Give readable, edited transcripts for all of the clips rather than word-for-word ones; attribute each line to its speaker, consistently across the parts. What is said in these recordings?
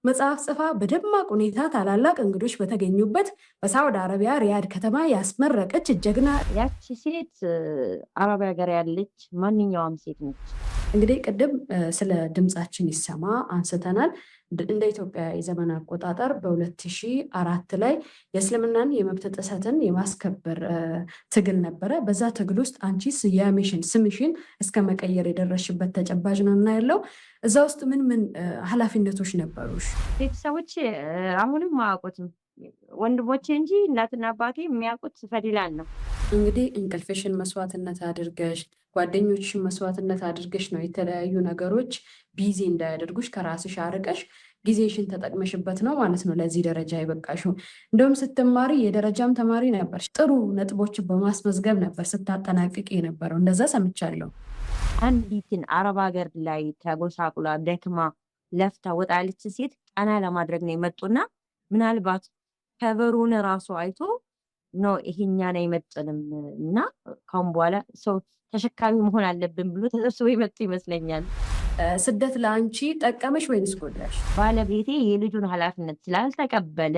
Speaker 1: መጽሐፍ ጽፋ በደማቅ ሁኔታ ታላላቅ እንግዶች በተገኙበት በሳውዲ አረቢያ ሪያድ ከተማ ያስመረቀች ጀግና።
Speaker 2: ያቺ ሴት አረብ ሀገር ያለች ማንኛውም ሴት ነች።
Speaker 1: እንግዲህ ቅድም ስለ ድምፃችን ይሰማ አንስተናል። እንደ ኢትዮጵያ የዘመን አቆጣጠር በ2004 ላይ የእስልምናን የመብት ጥሰትን የማስከበር ትግል ነበረ። በዛ ትግል ውስጥ አንቺ ስምሽን እስከ መቀየር የደረስሽበት ተጨባጭ ነው እና ያለው እዛ ውስጥ ምን ምን ኃላፊነቶች ነበሩሽ?
Speaker 2: ቤተሰቦቼ አሁንም አያውቁትም፣ ወንድሞቼ እንጂ እናትና አባቴ የሚያውቁት ፈዲላን ነው።
Speaker 1: እንግዲህ እንቅልፍሽን መስዋዕትነት አድርገሽ ጓደኞችሽን መስዋዕትነት አድርገሽ ነው የተለያዩ ነገሮች ቢዚ እንዳያደርጉሽ ከራስሽ አርቀሽ ጊዜሽን ተጠቅመሽበት ነው ማለት ነው ለዚህ ደረጃ የበቃሽው። እንደውም ስትማሪ የደረጃም ተማሪ ነበርሽ። ጥሩ ነጥቦችን በማስመዝገብ ነበር ስታጠናቅቅ የነበረው፣ እንደዛ ሰምቻለሁ።
Speaker 2: አንዲትን አረብ ሀገር ላይ ተጎሳቁላ ደክማ ለፍታ ወጣ ያለችን ሴት ቀና ለማድረግ ነው የመጡና ምናልባት ከበሩን ራሱ አይቶ ነው ይሄኛን አይመጥንም እና ካሁን በኋላ ሰው ተሸካሚ መሆን አለብን ብሎ ተሰብስቦ የመጡ ይመስለኛል።
Speaker 1: ስደት ለአንቺ ጠቀመሽ ወይንስ ጎዳሽ?
Speaker 2: ባለቤቴ የልጁን ኃላፊነት ስላልተቀበለ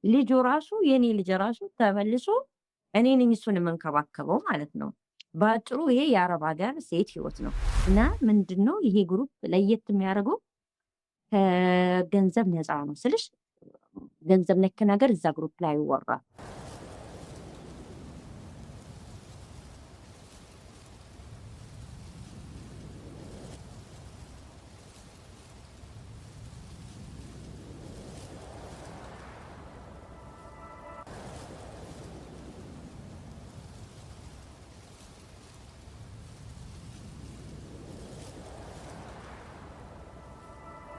Speaker 2: ልጁ ራሱ የኔ ልጅ ራሱ ተመልሶ እኔ ነኝ እሱን የምንከባከበው ማለት ነው። በአጭሩ ይሄ የአረብ ሀገር ሴት ህይወት ነው እና ምንድነው ይሄ ግሩፕ ለየት የሚያደርገው ከገንዘብ ነፃ ነው ስልሽ ገንዘብ ነክ ነገር እዛ ግሩፕ ላይ አይወራም።